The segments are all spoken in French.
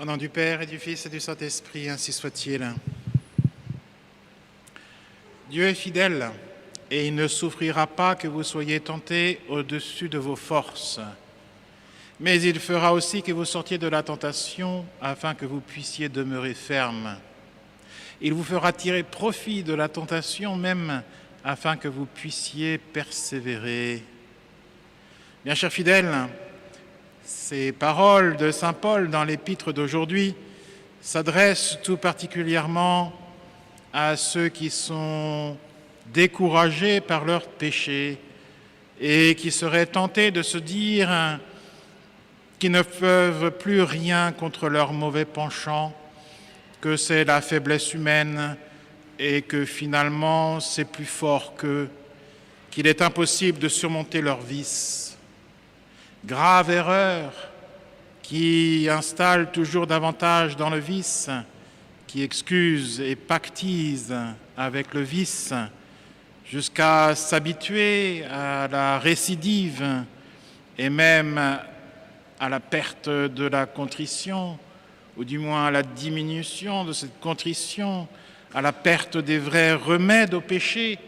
Au nom du Père et du Fils et du Saint-Esprit, ainsi soit-il. Dieu est fidèle et il ne souffrira pas que vous soyez tentés au-dessus de vos forces. Mais il fera aussi que vous sortiez de la tentation afin que vous puissiez demeurer ferme. Il vous fera tirer profit de la tentation même afin que vous puissiez persévérer. Bien chers fidèles, ces paroles de saint Paul dans l'épître d'aujourd'hui s'adressent tout particulièrement à ceux qui sont découragés par leurs péchés et qui seraient tentés de se dire qu'ils ne peuvent plus rien contre leur mauvais penchant, que c'est la faiblesse humaine et que finalement c'est plus fort qu'eux, qu'il est impossible de surmonter leurs vices. Grave erreur qui installe toujours davantage dans le vice, qui excuse et pactise avec le vice jusqu'à s'habituer à la récidive et même à la perte de la contrition, ou du moins à la diminution de cette contrition, à la perte des vrais remèdes au péché,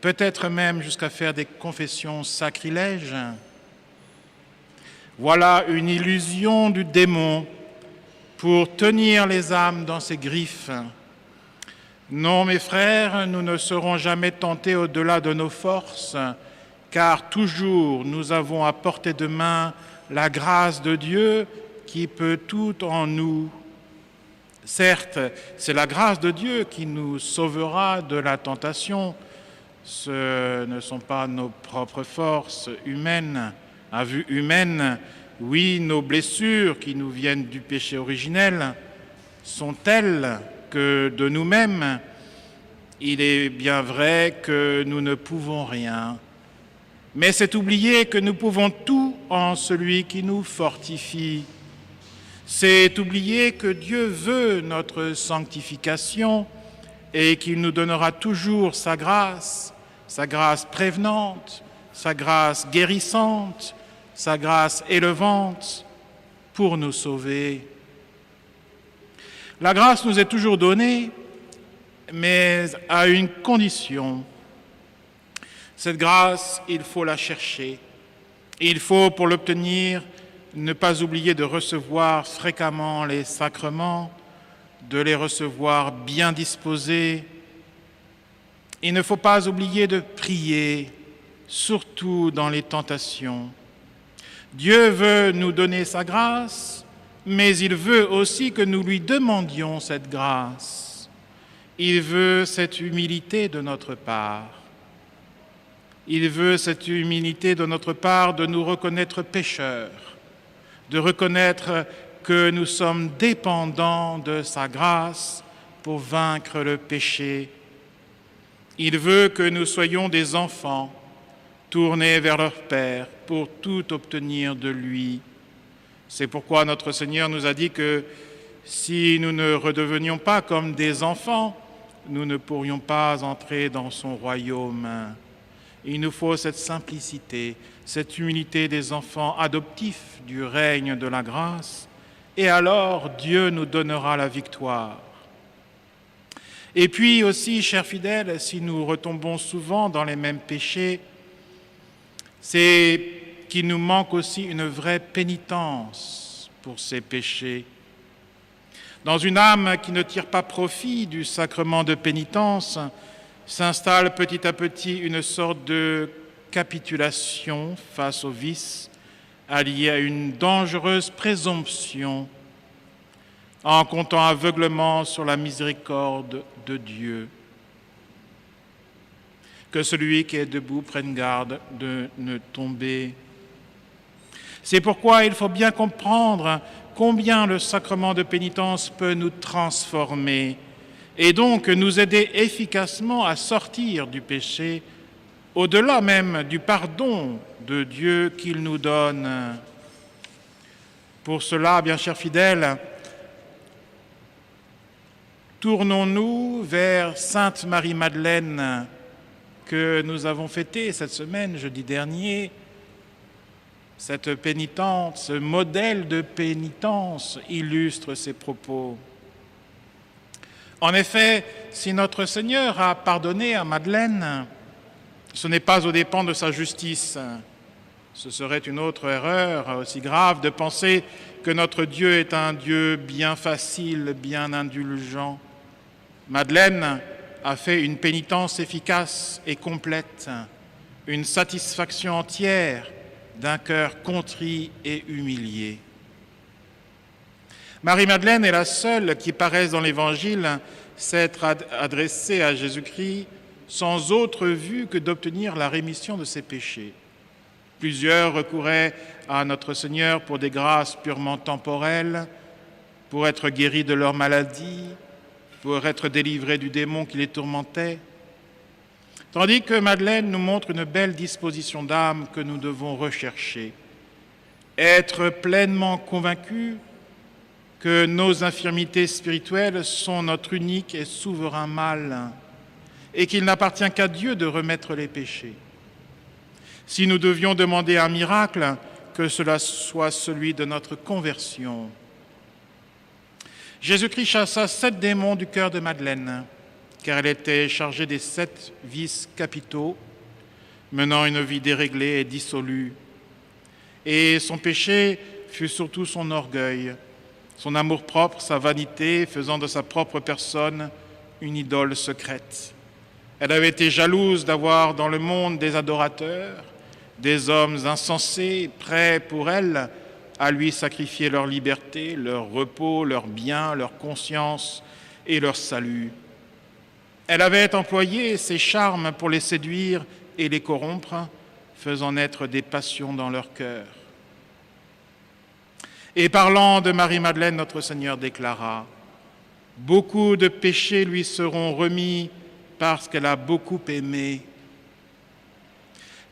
peut-être même jusqu'à faire des confessions sacrilèges. Voilà une illusion du démon pour tenir les âmes dans ses griffes. Non, mes frères, nous ne serons jamais tentés au-delà de nos forces, car toujours nous avons à portée de main la grâce de Dieu qui peut tout en nous. Certes, c'est la grâce de Dieu qui nous sauvera de la tentation. Ce ne sont pas nos propres forces humaines, à vue humaine. Oui, nos blessures qui nous viennent du péché originel sont telles que de nous-mêmes, il est bien vrai que nous ne pouvons rien. Mais c'est oublier que nous pouvons tout en celui qui nous fortifie. C'est oublier que Dieu veut notre sanctification et qu'il nous donnera toujours sa grâce prévenante, sa grâce guérissante, sa grâce élevante pour nous sauver. La grâce nous est toujours donnée, mais à une condition. Cette grâce, il faut la chercher. Il faut, pour l'obtenir, ne pas oublier de recevoir fréquemment les sacrements, de les recevoir bien disposés. Il ne faut pas oublier de prier, surtout dans les tentations. Dieu veut nous donner sa grâce, mais il veut aussi que nous lui demandions cette grâce. Il veut cette humilité de notre part. Il veut cette humilité de notre part de nous reconnaître pécheurs, de reconnaître que nous sommes dépendants de sa grâce pour vaincre le péché. Il veut que nous soyons des enfants tournés vers leur Père pour tout obtenir de lui. C'est pourquoi notre Seigneur nous a dit que si nous ne redevenions pas comme des enfants, nous ne pourrions pas entrer dans son royaume. Il nous faut cette simplicité, cette humilité des enfants adoptifs du règne de la grâce, et alors Dieu nous donnera la victoire. Et puis aussi, chers fidèles, si nous retombons souvent dans les mêmes péchés, c'est qu'il nous manque aussi une vraie pénitence pour ces péchés. Dans une âme qui ne tire pas profit du sacrement de pénitence, s'installe petit à petit une sorte de capitulation face au vice, alliée à une dangereuse présomption, en comptant aveuglement sur la miséricorde de Dieu. Que celui qui est debout prenne garde de ne tomber. C'est pourquoi il faut bien comprendre combien le sacrement de pénitence peut nous transformer et donc nous aider efficacement à sortir du péché, au-delà même du pardon de Dieu qu'il nous donne. Pour cela, bien chers fidèles, tournons-nous vers Sainte Marie-Madeleine que nous avons fêtée cette semaine, jeudi dernier. Cette pénitente, ce modèle de pénitence illustre ses propos. En effet, si notre Seigneur a pardonné à Madeleine, ce n'est pas aux dépens de sa justice. Ce serait une autre erreur aussi grave de penser que notre Dieu est un Dieu bien facile, bien indulgent. Madeleine a fait une pénitence efficace et complète, une satisfaction entière d'un cœur contrit et humilié. Marie-Madeleine est la seule qui paraisse dans l'Évangile s'être adressée à Jésus-Christ sans autre vue que d'obtenir la rémission de ses péchés. Plusieurs recouraient à notre Seigneur pour des grâces purement temporelles, pour être guéris de leur maladie, pour être délivrés du démon qui les tourmentait. Tandis que Madeleine nous montre une belle disposition d'âme que nous devons rechercher. Être pleinement convaincus que nos infirmités spirituelles sont notre unique et souverain mal et qu'il n'appartient qu'à Dieu de remettre les péchés. Si nous devions demander un miracle, que cela soit celui de notre conversion. Jésus-Christ chassa 7 démons du cœur de Madeleine, car elle était chargée des 7 vices capitaux, menant une vie déréglée et dissolue. Et son péché fut surtout son orgueil, son amour-propre, sa vanité, faisant de sa propre personne une idole secrète. Elle avait été jalouse d'avoir dans le monde des adorateurs, des hommes insensés, prêts pour elle à lui sacrifier leur liberté, leur repos, leurs biens, leur conscience et leur salut. Elle avait employé ses charmes pour les séduire et les corrompre, faisant naître des passions dans leur cœur. Et parlant de Marie-Madeleine, notre Seigneur déclara « Beaucoup de péchés lui seront remis parce qu'elle a beaucoup aimé. »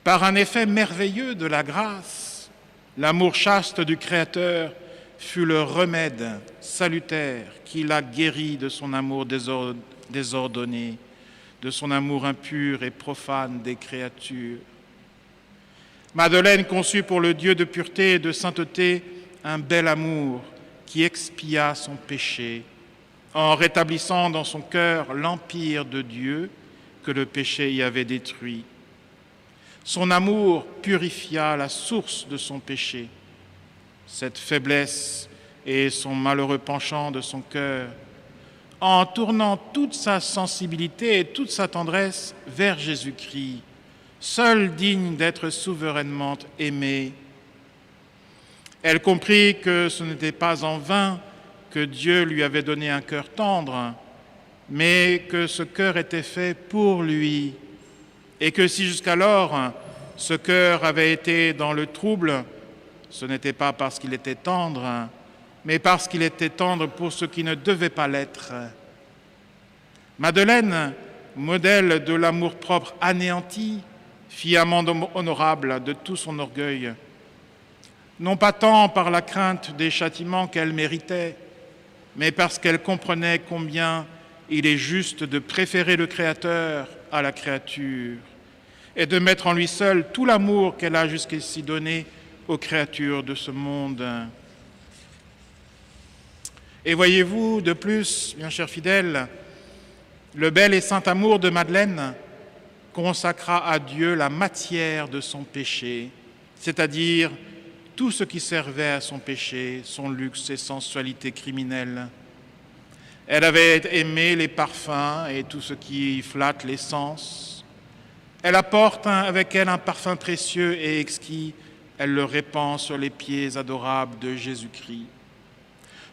Par un effet merveilleux de la grâce, l'amour chaste du Créateur fut le remède salutaire qui l'a guéri de son amour désordonné, de son amour impur et profane des créatures. Madeleine conçut pour le Dieu de pureté et de sainteté un bel amour qui expia son péché en rétablissant dans son cœur l'empire de Dieu que le péché y avait détruit. Son amour purifia la source de son péché, cette faiblesse et son malheureux penchant de son cœur, en tournant toute sa sensibilité et toute sa tendresse vers Jésus-Christ, seul digne d'être souverainement aimé. Elle comprit que ce n'était pas en vain que Dieu lui avait donné un cœur tendre, mais que ce cœur était fait pour lui, et que si jusqu'alors ce cœur avait été dans le trouble, ce n'était pas parce qu'il était tendre, mais parce qu'il était tendre pour ce qui ne devait pas l'être. Madeleine, modèle de l'amour-propre anéanti, fille amant honorable de tout son orgueil, non pas tant par la crainte des châtiments qu'elle méritait, mais parce qu'elle comprenait combien il est juste de préférer le Créateur à la créature et de mettre en lui seul tout l'amour qu'elle a jusqu'ici donné aux créatures de ce monde. Et voyez-vous, de plus, bien chers fidèles, le bel et saint amour de Madeleine consacra à Dieu la matière de son péché, c'est-à-dire tout ce qui servait à son péché, son luxe et sensualité criminelle. Elle avait aimé les parfums et tout ce qui flatte les sens. Elle apporte avec elle un parfum précieux et exquis. Elle le répand sur les pieds adorables de Jésus-Christ.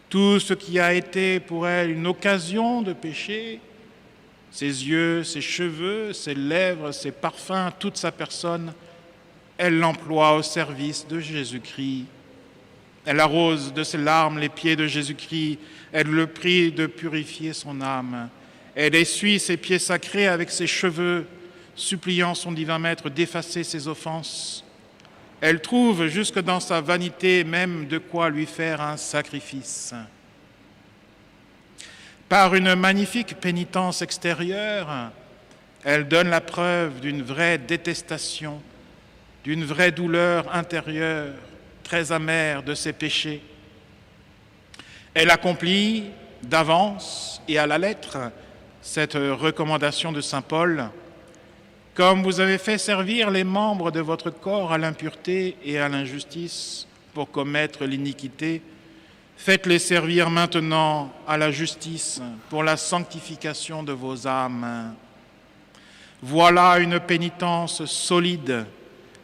Tout ce qui a été pour elle une occasion de péché, ses yeux, ses cheveux, ses lèvres, ses parfums, toute sa personne, elle l'emploie au service de Jésus-Christ. Elle arrose de ses larmes les pieds de Jésus-Christ. Elle le prie de purifier son âme. Elle essuie ses pieds sacrés avec ses cheveux, suppliant son divin Maître d'effacer ses offenses. Elle trouve jusque dans sa vanité même de quoi lui faire un sacrifice. Par une magnifique pénitence extérieure, elle donne la preuve d'une vraie détestation d'une vraie douleur intérieure, très amère de ses péchés. Elle accomplit d'avance et à la lettre cette recommandation de saint Paul. Comme vous avez fait servir les membres de votre corps à l'impureté et à l'injustice pour commettre l'iniquité, faites-les servir maintenant à la justice pour la sanctification de vos âmes. Voilà une pénitence solide,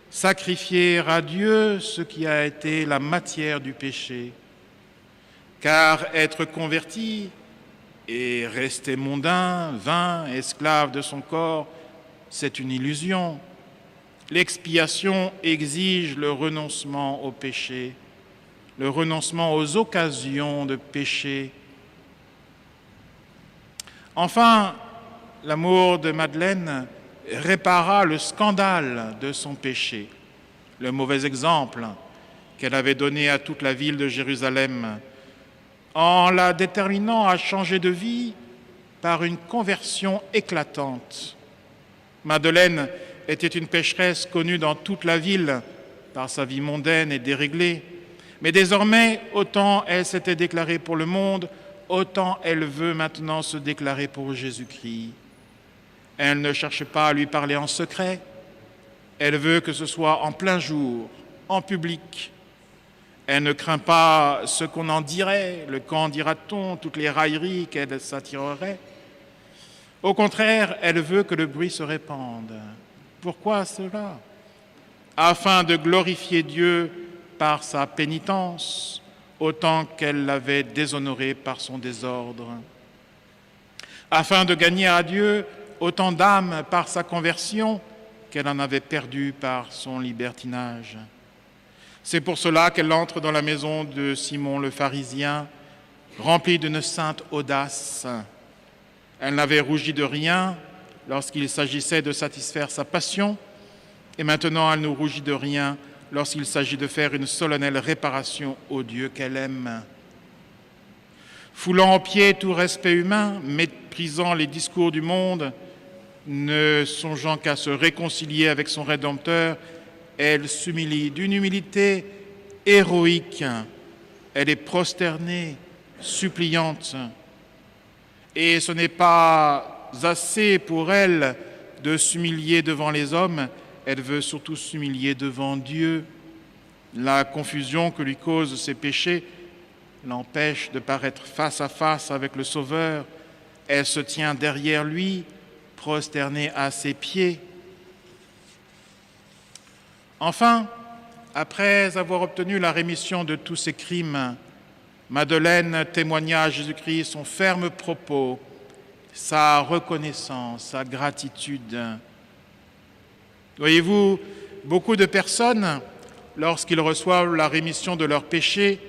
sacrifier à Dieu ce qui a été la matière du péché. Car être converti et rester mondain, vain, esclave de son corps, c'est une illusion. L'expiation exige le renoncement au péché, le renoncement aux occasions de péché. Enfin, l'amour de Madeleine répara le scandale de son péché, le mauvais exemple qu'elle avait donné à toute la ville de Jérusalem, en la déterminant à changer de vie par une conversion éclatante. Madeleine était une pécheresse connue dans toute la ville par sa vie mondaine et déréglée, mais désormais, autant elle s'était déclarée pour le monde, autant elle veut maintenant se déclarer pour Jésus-Christ. Elle ne cherche pas à lui parler en secret, elle veut que ce soit en plein jour, en public. Elle ne craint pas ce qu'on en dirait, le qu'en dira-t-on, toutes les railleries qu'elle s'attirerait. Au contraire, elle veut que le bruit se répande. Pourquoi cela? Afin de glorifier Dieu par sa pénitence, autant qu'elle l'avait déshonoré par son désordre. Afin de gagner à Dieu autant d'âmes par sa conversion qu'elle en avait perdu par son libertinage. C'est pour cela qu'elle entre dans la maison de Simon le pharisien, remplie d'une sainte audace. Elle n'avait rougi de rien lorsqu'il s'agissait de satisfaire sa passion, et maintenant elle ne rougit de rien lorsqu'il s'agit de faire une solennelle réparation au Dieu qu'elle aime. Foulant aux pieds tout respect humain, méprisant les discours du monde, ne songeant qu'à se réconcilier avec son Rédempteur, elle s'humilie d'une humilité héroïque. Elle est prosternée, suppliante. Et ce n'est pas assez pour elle de s'humilier devant les hommes, elle veut surtout s'humilier devant Dieu. La confusion que lui causent ses péchés l'empêche de paraître face à face avec le Sauveur. Elle se tient derrière lui, prosternée à ses pieds. Enfin, après avoir obtenu la rémission de tous ses crimes, Madeleine témoigna à Jésus-Christ son ferme propos, sa reconnaissance, sa gratitude. Voyez-vous, beaucoup de personnes, lorsqu'ils reçoivent la rémission de leurs péchés,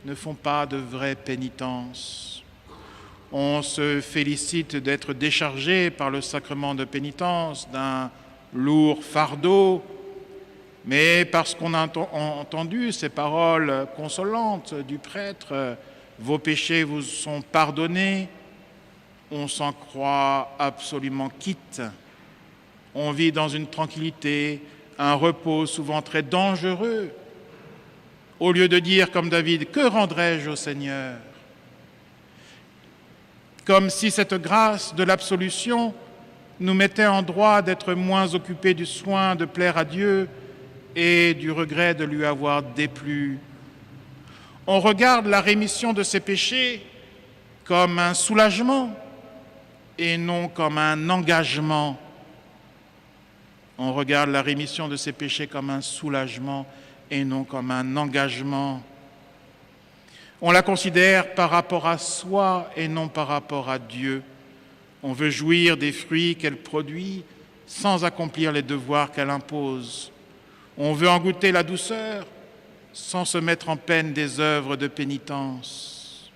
ne font pas de vraie pénitence. On se félicite d'être déchargé par le sacrement de pénitence d'un lourd fardeau, mais parce qu'on a entendu ces paroles consolantes du prêtre, vos péchés vous sont pardonnés, on s'en croit absolument quitte. On vit dans une tranquillité, un repos souvent très dangereux, au lieu de dire comme David, que rendrai-je au Seigneur? Comme si cette grâce de l'absolution nous mettait en droit d'être moins occupés du soin de plaire à Dieu et du regret de lui avoir déplu. On regarde la rémission de ses péchés comme un soulagement et non comme un engagement. On regarde la rémission de ses péchés comme un soulagement et non comme un engagement. On la considère par rapport à soi et non par rapport à Dieu. On veut jouir des fruits qu'elle produit sans accomplir les devoirs qu'elle impose. On veut en goûter la douceur sans se mettre en peine des œuvres de pénitence.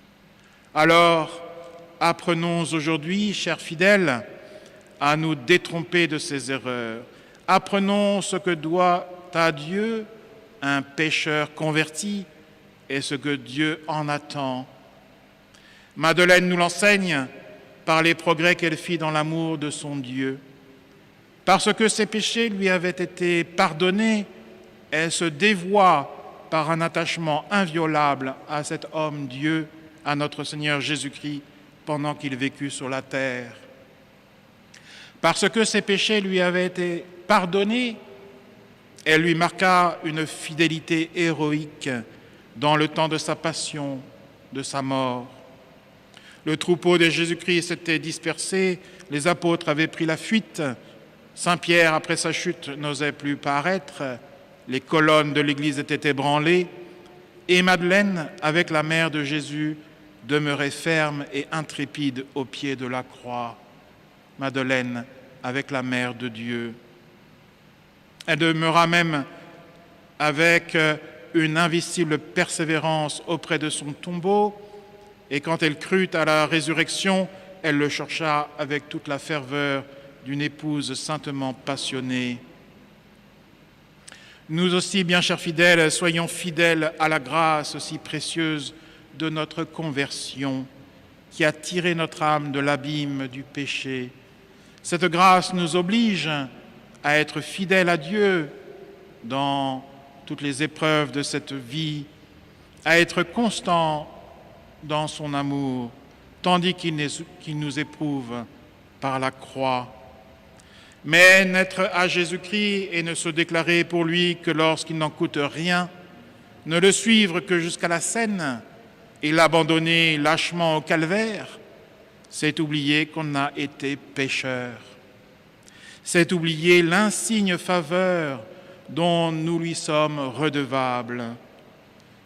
Alors, apprenons aujourd'hui, chers fidèles, à nous détromper de ces erreurs. Apprenons ce que doit à Dieu un pécheur converti et ce que Dieu en attend. Madeleine nous l'enseigne par les progrès qu'elle fit dans l'amour de son Dieu. Parce que ses péchés lui avaient été pardonnés, elle se dévoua par un attachement inviolable à cet homme Dieu, à notre Seigneur Jésus-Christ, pendant qu'il vécut sur la terre. Parce que ses péchés lui avaient été pardonnés, elle lui marqua une fidélité héroïque dans le temps de sa passion, de sa mort. Le troupeau de Jésus-Christ s'était dispersé, les apôtres avaient pris la fuite, Saint Pierre, après sa chute, n'osait plus paraître, les colonnes de l'église étaient ébranlées, et Madeleine, avec la mère de Jésus, demeurait ferme et intrépide au pied de la croix. Madeleine, avec la mère de Dieu. Elle demeura même avec une invisible persévérance auprès de son tombeau, et quand elle crut à la résurrection, elle le chercha avec toute la ferveur d'une épouse saintement passionnée. Nous aussi, bien chers fidèles, soyons fidèles à la grâce si précieuse de notre conversion, qui a tiré notre âme de l'abîme du péché. Cette grâce nous oblige à être fidèles à Dieu dans toutes les épreuves de cette vie, à être constants dans son amour, tandis qu'il nous éprouve par la croix. Mais n'être à Jésus-Christ et ne se déclarer pour lui que lorsqu'il n'en coûte rien, ne le suivre que jusqu'à la scène et l'abandonner lâchement au calvaire, c'est oublier qu'on a été pécheur. C'est oublier l'insigne faveur dont nous lui sommes redevables.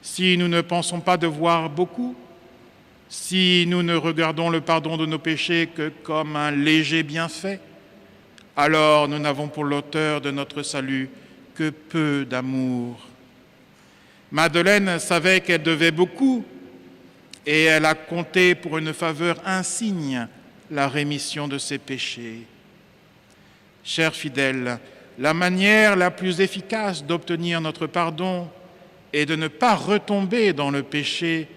Si nous ne pensons pas devoir beaucoup, si nous ne regardons le pardon de nos péchés que comme un léger bienfait, alors nous n'avons pour l'auteur de notre salut que peu d'amour. Madeleine savait qu'elle devait beaucoup et elle a compté pour une faveur insigne la rémission de ses péchés. Chers fidèles, la manière la plus efficace d'obtenir notre pardon et de ne pas retomber dans le péché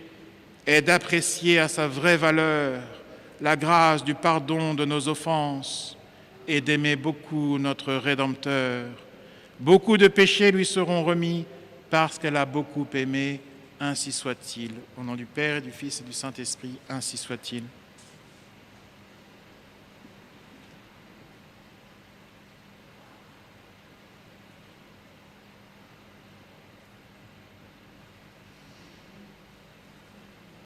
est d'apprécier à sa vraie valeur la grâce du pardon de nos offenses et d'aimer beaucoup notre Rédempteur. Beaucoup de péchés lui seront remis parce qu'elle a beaucoup aimé, ainsi soit-il. Au nom du Père et du Fils et du Saint-Esprit, ainsi soit-il.